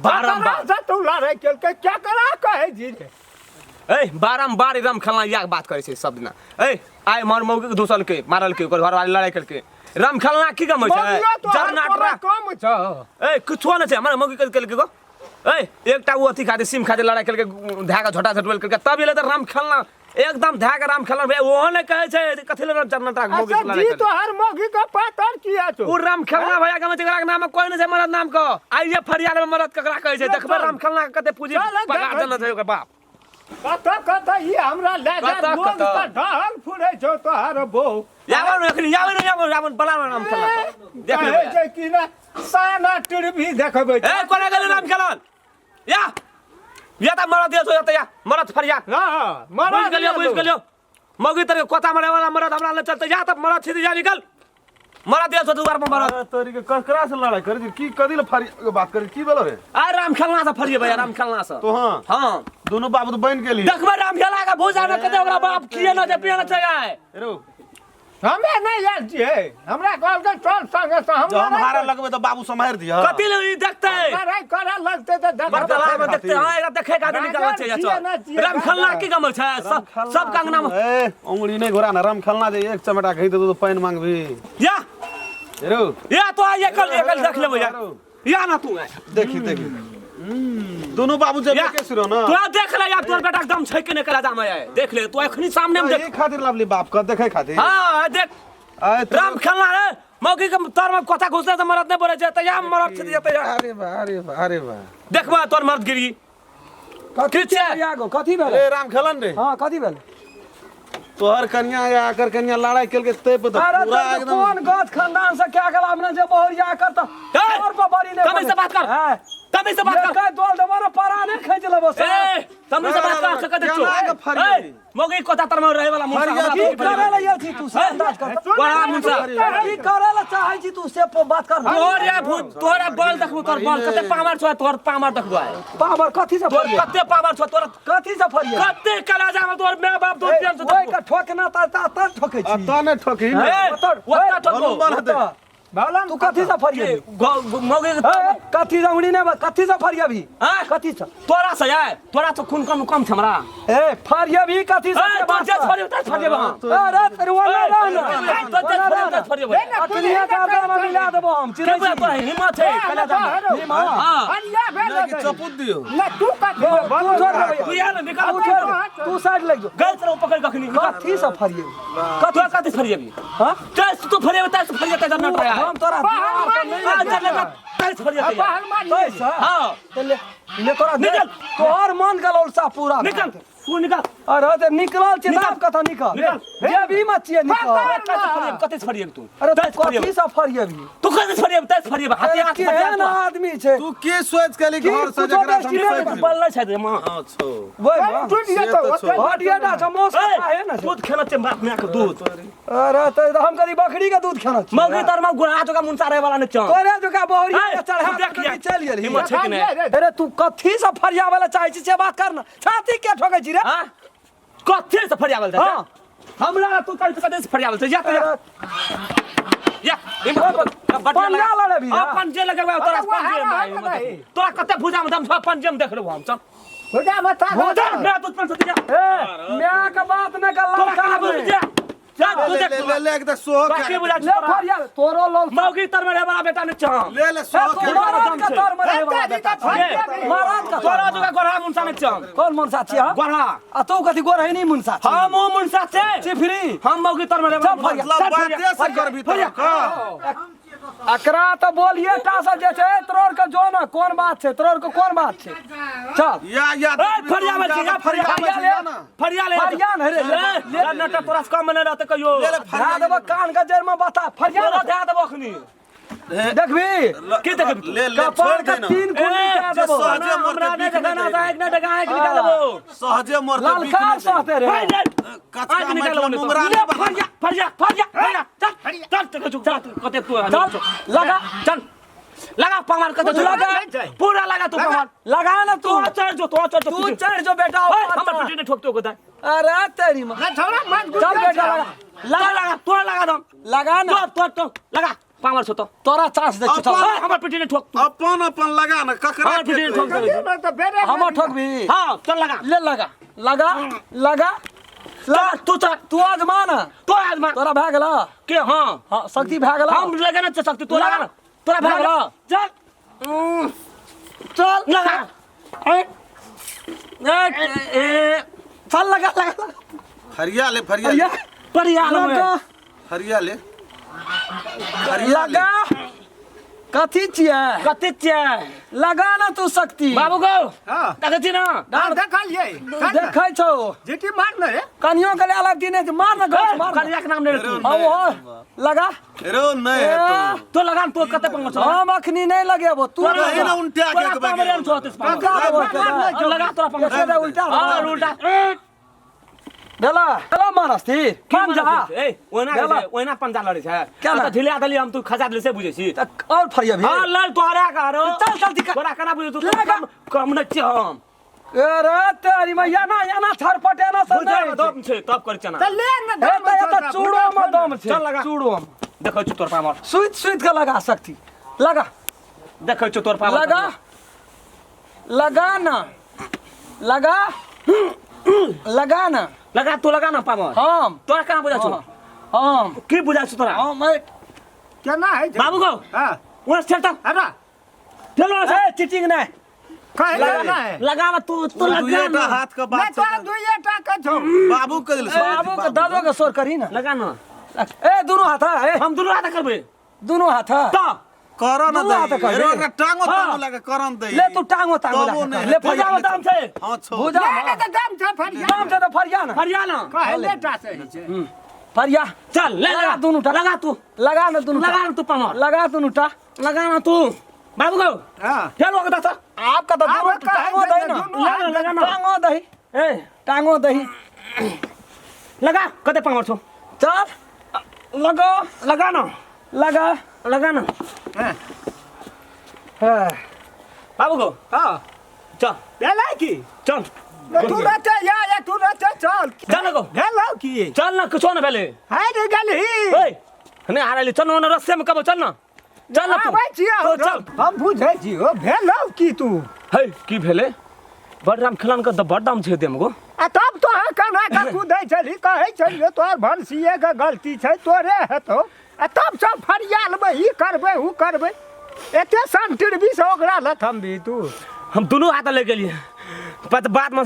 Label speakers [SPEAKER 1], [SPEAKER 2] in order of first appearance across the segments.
[SPEAKER 1] बारंबार
[SPEAKER 2] तू लड़ाई के क्या करा कहे जी रे
[SPEAKER 1] ए बारंबार राम खेलना या बात करे छे सब दिना ए आय मार मौके के दोसल के मारल के ओकर घर वाले लड़ाई करके राम खेलना की गम छै जरनाटरा
[SPEAKER 2] कम छ
[SPEAKER 1] ए कुछो न छै हमर मौके के गो ए एकटा वो अथी खाते सिम खाते लड़ाई करके धागा झोटा झटवल करके तब एले त राम खेलना एकदम धागा राम खेलना भाई वो ने कहे छै कथि ले जरनाटरा मौके के लड़ाई
[SPEAKER 2] जी तो हर मौके का पातर किया छो
[SPEAKER 1] उ राम खेलना भैया गम छै नाम कोई न छै मरद नाम को आइए फरियाद में मरद ककरा कहे छै देखबे राम खेलना कते पूजी पगार देना छै ओकर बाप
[SPEAKER 2] कत ये हमरा ले जा रोज का ढाल फुरे छो तोहार बो
[SPEAKER 1] यावन बला राम खेलना देख ले
[SPEAKER 2] छै कि ना साना टिरभी देखबे
[SPEAKER 1] ए कोना गेल राम खेलन या त मरद दियो त या मरद फरिया
[SPEAKER 2] हां मरद
[SPEAKER 1] बुझ गेलियो मौगी तर कोता मरे वाला मरद हमरा ले चलते जा त मरद सीधी जा निकल मरद दियो तो दुबार पर मरद
[SPEAKER 3] तोरी के ककरा से लड़ाई कर की कदी ले फरिया बात कर की बोलो रे
[SPEAKER 1] आ राम खेलना से फरिए भैया राम खेलना से
[SPEAKER 3] तो हां दोनों बाप तो बन के लिए
[SPEAKER 1] देखबे राम खेला का भूजा न कते ओकरा बाप किए न जे पिए न छै
[SPEAKER 3] रो
[SPEAKER 2] हमें नहीं यार जी हमरा कहल के चल संगे से
[SPEAKER 3] हम हारा लगबे तो बाबू संभार दिया
[SPEAKER 1] कथि ले देखते
[SPEAKER 2] अरे करे लगते तो
[SPEAKER 1] बदला में देखते हां एकरा देखे का निकल छै या राम खेलना की गमल छै सब कंगना में
[SPEAKER 3] ए उंगली नहीं घोरा ना राम खेलना जे एक चमटा खई तो पानी मांगबी
[SPEAKER 1] या
[SPEAKER 3] रो
[SPEAKER 1] या तो ये कल देख ले भैया या ना तू
[SPEAKER 3] देखी दोनों बाबू जब के सिरो ना
[SPEAKER 1] तू देख ले यार तोर बेटा एकदम छै के निकला जाम है देख ले तू एखनी सामने में देख
[SPEAKER 3] खातिर लावली बाप का देखे खातिर
[SPEAKER 1] हां देख राम खेलना रे मौकी के तार में कोथा घुसले त मरद ने बोले छै त या मरद छै त या
[SPEAKER 3] अरे बा
[SPEAKER 1] देखबा तोर मर्द गिरी
[SPEAKER 2] कथि छै यागो कथि भेल
[SPEAKER 3] ए राम खेलन रे
[SPEAKER 2] हां कथि भेल
[SPEAKER 3] तोहर कन्या या आकर कन्या लड़ाई केल के ते पे पूरा एकदम
[SPEAKER 2] कौन गद खानदान से क्या गला हमने जे बहरिया करता और पर बड़ी ने
[SPEAKER 1] तभी से बात कर तभी से बात कर
[SPEAKER 2] का दोल दबारा पारा ने खैच लेबो से
[SPEAKER 1] ए तभी से बात कर सकत छो ए मौगी कोथा तर में रहे वाला मुंसा
[SPEAKER 2] की करे ले छी तू से अंदाज कर
[SPEAKER 1] बड़ा मुंसा
[SPEAKER 2] की करे ले चाहे छी तू से बात कर
[SPEAKER 1] तोरे भूत तोरे बल देखबो तोर बल कते पावर छ तोर पावर देखबो
[SPEAKER 2] पावर कथि से
[SPEAKER 1] तोर कते पावर छ तोर
[SPEAKER 2] कथि से फरिए
[SPEAKER 1] कते कलाजा में तोर माय बाप दूध पियन
[SPEAKER 2] ओए का ठोकना त ठोकै छी
[SPEAKER 3] त ने ठोकी
[SPEAKER 1] ओता ठोको
[SPEAKER 2] बालन तू कथि से फरिए
[SPEAKER 1] मौगी
[SPEAKER 2] कथि से उड़ी ने कथि से फरिए भी
[SPEAKER 1] हां
[SPEAKER 2] कथि से
[SPEAKER 1] तोरा से है तोरा तो खून कम छ हमरा
[SPEAKER 2] ए फरिए भी कथि से
[SPEAKER 1] तो जे फरिए त फरिए
[SPEAKER 2] अरे तेरे वाला ना
[SPEAKER 1] तो जे फरिए
[SPEAKER 2] अखनिया का दाम मिला देबो हम चिरै
[SPEAKER 1] छी तोरा हिम्मत है कलाजा में हां
[SPEAKER 2] फरिया भेल
[SPEAKER 3] के चपूत दियो
[SPEAKER 2] ना तू कथि
[SPEAKER 1] तू यार निकाल
[SPEAKER 2] तू साइड लग जो
[SPEAKER 1] गल तरह पकड़ कखनी
[SPEAKER 2] कथि से फरिए
[SPEAKER 1] कथि फरिए भी हां तू फरिए त फरिए त जन्नत आया
[SPEAKER 2] हम तोरा ले तोरा निकल तोहर मन गल सा पूरा
[SPEAKER 1] निकल तू निकल
[SPEAKER 2] अरे ते निकलल छ नाम कथा निकल जे भी मत छिए निकल
[SPEAKER 1] कते फरिए तू
[SPEAKER 2] अरे तू कथि से फरिए भी
[SPEAKER 1] तू कते फरिए हथियार
[SPEAKER 2] केहन आदमी छै
[SPEAKER 3] तू के सोच के घर से जकरा हम
[SPEAKER 1] बल्ला छै मां
[SPEAKER 3] छो
[SPEAKER 2] ओए टूट गया तो हटिया ना समोसा है ना
[SPEAKER 1] दूध खेला छै बाप में के दूध
[SPEAKER 2] अरे ते हम कदी बकरी का दूध खाना छी
[SPEAKER 1] मौगी तर में गुणा तो का मुंसा रहे वाला ने च
[SPEAKER 2] तोरे जो का बोहरी चढ़ा के चल गेली
[SPEAKER 1] हिम्मत छै कि नहीं
[SPEAKER 2] अरे तू कथि से फरिया वाला चाहे छी से बात करना छाती के ठोकै छी रे
[SPEAKER 1] हां कथि से फरियावल छै हमरा तू कल कते से फरियावल छै या
[SPEAKER 2] पंजा लड़े भी
[SPEAKER 1] अपन जे लगेबा तोरा पंजे में तोरा कते भुजा में दम अपन जेम देख लेबो हम चल
[SPEAKER 2] भुजा मत
[SPEAKER 1] भुजा मैं तू पर से जा
[SPEAKER 2] ए मैं का बात न कर
[SPEAKER 1] तोरा भुजा जा तू देख
[SPEAKER 3] ले एक तो सो
[SPEAKER 1] बाकी बुझा
[SPEAKER 2] ले फरिया तोरो लोल
[SPEAKER 1] मौगी तर में रहे वाला बेटा ने चाह
[SPEAKER 3] ले सो के
[SPEAKER 2] महाराज का तर में रहे वाला बेटा महाराज का
[SPEAKER 1] तोरा जो गोरा मुंसा ने चाह
[SPEAKER 2] कौन मुंसा छी हां
[SPEAKER 1] गोरा
[SPEAKER 2] आ तो कथि गोरा है नहीं मुंसा
[SPEAKER 1] हम वो मुंसा छे
[SPEAKER 2] चिफरी
[SPEAKER 1] हम मौगी तर में रहे वाला
[SPEAKER 3] मतलब बाते से कर भीतर का
[SPEAKER 2] अकरा तो बोलिए टा सब जे छै तोर के जो ना कौन बात छै तोर के कौन बात छै चल
[SPEAKER 3] या
[SPEAKER 1] फरिया में या फरिया ले
[SPEAKER 2] फरिया न रे
[SPEAKER 1] ले नट तोरा से कम ने रहते कहियो
[SPEAKER 2] धा देबो कान के जड़ में बता फरिया
[SPEAKER 1] तोरा धा देबो अखनी
[SPEAKER 2] देखबी
[SPEAKER 1] के देखबी
[SPEAKER 3] ले
[SPEAKER 2] कपाल के तीन कुली के देबो
[SPEAKER 3] सहजे
[SPEAKER 1] हमरा ने गाना एक न डगा एक निकाल देबो
[SPEAKER 3] सहजे मरते
[SPEAKER 2] ललका सहते रे
[SPEAKER 3] कचका
[SPEAKER 1] आज निकाल
[SPEAKER 3] मतलब
[SPEAKER 1] देबो
[SPEAKER 3] मुंगरा
[SPEAKER 1] फरिया चल कते तू
[SPEAKER 2] लगा
[SPEAKER 1] चल लगा पमार कते लगा पूरा लगा तू पमार
[SPEAKER 2] लगा ना तू
[SPEAKER 1] तू
[SPEAKER 2] चढ़ जो बेटा
[SPEAKER 1] हम पिटी ने ठोकते हो कोता
[SPEAKER 2] अरे तेरी मां
[SPEAKER 1] छोड़ा मत चल बेटा लगा तू लगा दम
[SPEAKER 2] लगा ना
[SPEAKER 1] तो लगा पावर छ त
[SPEAKER 2] तोरा चांस दे छौ
[SPEAKER 1] ओए हमर पिटी ने ठोक
[SPEAKER 3] अपन अपन लगा ना ककरा
[SPEAKER 1] हमर पिटी ने ठोक
[SPEAKER 4] मैं तो बेरे
[SPEAKER 2] हम ठोकबी
[SPEAKER 1] हां चल लगा
[SPEAKER 2] ले लगा लगा लगा तू आजमा ना
[SPEAKER 1] तो आजमा
[SPEAKER 2] तोरा भए गेला
[SPEAKER 1] के हां
[SPEAKER 2] हां शक्ति भए गेला
[SPEAKER 1] हम लगा ना शक्ति तो लगा तोरा भाग ला चल
[SPEAKER 2] चल
[SPEAKER 1] लगा ए
[SPEAKER 2] चल लगा लगा
[SPEAKER 3] फरिया ले फरिया
[SPEAKER 2] या
[SPEAKER 1] परिया
[SPEAKER 2] लगा
[SPEAKER 3] फरिया ले
[SPEAKER 2] लगा कथी छियै
[SPEAKER 1] कते छ
[SPEAKER 2] लगा ना तू शक्ति
[SPEAKER 1] बाबू को
[SPEAKER 4] हां
[SPEAKER 1] देखे छी ना
[SPEAKER 4] हां देखलिए
[SPEAKER 2] देखै छौ
[SPEAKER 4] जीटी मार न रे
[SPEAKER 2] कनियो के ले अलग दिन मार ना गछ मार
[SPEAKER 1] करिया के नाम ले तू
[SPEAKER 2] हां लगा
[SPEAKER 3] रो नहीं है तो
[SPEAKER 1] तो लगा तो कते पंग छ
[SPEAKER 2] हम अखनी नहीं लगेबो तू
[SPEAKER 3] नहीं ना उल्टा के के
[SPEAKER 1] पावर हम छोते लगा तोरा पंग
[SPEAKER 2] कैसे उल्टा
[SPEAKER 1] हां उल्टा
[SPEAKER 2] देला चलो मारस्ती
[SPEAKER 1] काम
[SPEAKER 2] काम जा
[SPEAKER 1] ए ओना पंजा लड़े छ
[SPEAKER 2] क्या
[SPEAKER 1] त ढिलिया दली हम तू खजा दले से बुझे छी
[SPEAKER 2] और फरिया भी
[SPEAKER 1] हां लड़ तोरा करो
[SPEAKER 2] चल चल दिक्कत
[SPEAKER 1] तोरा कना बुझे तू
[SPEAKER 2] लगा।
[SPEAKER 1] कम न छ हम
[SPEAKER 2] अरे तेरी मैया ना या ना छरपटे ना सब
[SPEAKER 1] बुझे दम छ तब कर चना
[SPEAKER 4] त ले न
[SPEAKER 2] ए त या चूड़ो में दम छे
[SPEAKER 1] चल लगा।
[SPEAKER 2] चूड़ो में
[SPEAKER 1] देखो छु तोर पावर
[SPEAKER 2] सुइत सुइत के लगा शक्ति लगा
[SPEAKER 1] देखो छु तोर पावर
[SPEAKER 2] लगा लगा ना लगा लगा ना
[SPEAKER 1] लगा तू लगा ना पावर
[SPEAKER 2] हम
[SPEAKER 1] तोरा कहां बुझा छु
[SPEAKER 2] हम
[SPEAKER 1] की बुझा छु तोरा
[SPEAKER 2] हम मैं
[SPEAKER 4] केना है
[SPEAKER 1] बाबू को
[SPEAKER 4] हां
[SPEAKER 1] वो चलता
[SPEAKER 4] अरे
[SPEAKER 1] चलो
[SPEAKER 2] ए चिटिंग नहीं
[SPEAKER 4] कहे लगा है
[SPEAKER 1] लगा ना तू तू लगा
[SPEAKER 3] दुइटा
[SPEAKER 1] ना
[SPEAKER 3] हाथ का
[SPEAKER 4] मैं
[SPEAKER 3] बात
[SPEAKER 4] तो दुइए टा के छौ
[SPEAKER 3] बाबू के दिल
[SPEAKER 2] बाबू के दादो के सोर करी ना
[SPEAKER 1] लगा ना
[SPEAKER 2] ए दोनों हाथ है
[SPEAKER 1] हम दोनों हाथ करबे
[SPEAKER 2] दोनों हाथ है
[SPEAKER 1] तो
[SPEAKER 3] करो ना
[SPEAKER 2] दुनू हाथ
[SPEAKER 3] दे
[SPEAKER 2] कर
[SPEAKER 3] रो
[SPEAKER 2] दे।
[SPEAKER 3] ना टांगो
[SPEAKER 2] हाँ।
[SPEAKER 3] टांगो लगा करन दे
[SPEAKER 2] ले तू टांगो टांगो
[SPEAKER 3] तबो
[SPEAKER 2] लगा
[SPEAKER 3] नहीं,
[SPEAKER 2] ले
[SPEAKER 3] ले
[SPEAKER 2] फरिया
[SPEAKER 1] दाम छे
[SPEAKER 3] हां छो
[SPEAKER 2] बुझा
[SPEAKER 4] ले त दाम छ फरिया
[SPEAKER 2] दाम से तो फरिया ना
[SPEAKER 1] हरियाणा
[SPEAKER 4] कहे ले टा से
[SPEAKER 2] फरिया
[SPEAKER 1] चल ले लगा
[SPEAKER 2] दोनों टा
[SPEAKER 1] लगा तू
[SPEAKER 2] लगा ना दोनों
[SPEAKER 1] लगा ना तू पावर
[SPEAKER 2] लगा दोनों टा
[SPEAKER 1] लगा ना तू बाबू को
[SPEAKER 4] हां
[SPEAKER 1] चल वक्त था
[SPEAKER 2] आपका तो दोनों
[SPEAKER 4] आपका
[SPEAKER 2] टांगो
[SPEAKER 4] है,
[SPEAKER 2] दही ना
[SPEAKER 4] दोनों हाथ
[SPEAKER 1] लगा ना
[SPEAKER 2] टांगो दही
[SPEAKER 1] ए
[SPEAKER 2] टांगो दही
[SPEAKER 1] लगा कते पावर छो
[SPEAKER 2] चल लगो
[SPEAKER 1] लगा ना
[SPEAKER 2] लगा
[SPEAKER 1] लगा ना
[SPEAKER 2] है
[SPEAKER 1] बाबू को
[SPEAKER 4] हां
[SPEAKER 1] चल
[SPEAKER 4] बेला की
[SPEAKER 1] चल
[SPEAKER 4] तू रहते या तू रहते चल
[SPEAKER 1] चल को
[SPEAKER 4] भेलो की
[SPEAKER 1] चल ना कुछ ना पहले
[SPEAKER 4] हाय रे गली
[SPEAKER 1] ए हने हाराली चल ना रस्ते में कब चल ना चल ना
[SPEAKER 4] आबै छियै
[SPEAKER 1] तो चल
[SPEAKER 4] हम बुझै छी ओ भेलो की तू
[SPEAKER 1] है की भेले बडराम खिलान का बड़ दाम छे देमगो
[SPEAKER 4] आ तब तो है कना का कूदै छली कहै छलियो तोर भनसिए के गलती छै तोरे हेतौ आ तब सब फरियालबै ई करबै उ करबै एते संटिर भी से ओकरा लथम भी तू
[SPEAKER 1] हम दोनों हाथ ले गेलिए बाद में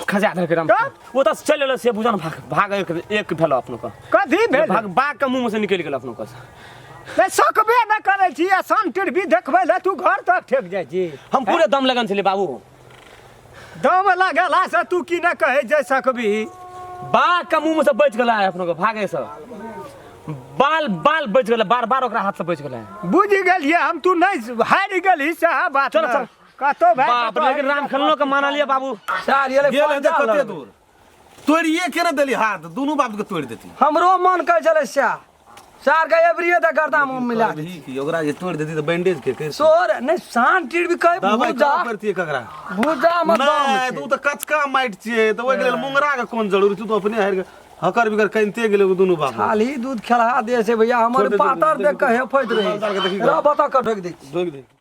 [SPEAKER 1] खजा धर के राम
[SPEAKER 4] तो?
[SPEAKER 1] वो तो चल ले से बुझन भाग भाग एक भेलो अपनो का
[SPEAKER 4] कथी भेल
[SPEAKER 1] भाग बाग के मुंह में से निकल गेल अपनो का
[SPEAKER 4] ले सकबे न करै छी आ संटिर भी देखबै ले तू घर तक ठेक जाइ छी
[SPEAKER 1] हम पूरे दम लगन छले बाबू
[SPEAKER 4] दम लगेला से तू की न कहै जे सकबी
[SPEAKER 1] बाग के मुंह में से बच गेला है अपनो का भागे से बाल बाल बच गेला बार बार ओकरा हाथ से बच गेला है
[SPEAKER 4] बुझि गेलिए हम तू नहीं हारि गेली से बात
[SPEAKER 1] चल,
[SPEAKER 4] न।
[SPEAKER 1] चल।
[SPEAKER 4] कतो भाई
[SPEAKER 1] बाप रे लेकिन राम खेलनो के माना लिया बाबू
[SPEAKER 2] चार ये ले
[SPEAKER 3] गेल है
[SPEAKER 2] पंजा
[SPEAKER 3] कते
[SPEAKER 2] लड़।
[SPEAKER 3] दूर तोड़िए के ना देली हाथ दोनों बाप के तोड़ देती
[SPEAKER 2] हमरो मन कह चले चार का एवरिए त गर्दा मुंह मिला दे।
[SPEAKER 3] अभी की ओकरा जे तोड़ देती तो बैंडेज के कैसे
[SPEAKER 2] सोर नहीं शान टीर भी कहे
[SPEAKER 3] दवाई
[SPEAKER 2] भूजा
[SPEAKER 3] का करती है ककरा
[SPEAKER 2] भूजा मत
[SPEAKER 3] नहीं
[SPEAKER 2] दम
[SPEAKER 3] तू तो कचका माइट छिए तो ओइ गेल मुंगरा के कोन जरूरी तू तो अपने हर हकर बिकर कनते गेले दोनों बाप
[SPEAKER 2] खाली दूध खिला दे से भैया
[SPEAKER 3] छोड़
[SPEAKER 2] हमारे
[SPEAKER 3] दे,
[SPEAKER 2] पातर
[SPEAKER 3] दे,
[SPEAKER 2] देख के हेफत
[SPEAKER 3] बाल के देखी
[SPEAKER 2] रही रा बता के ढक दे
[SPEAKER 3] जोग दे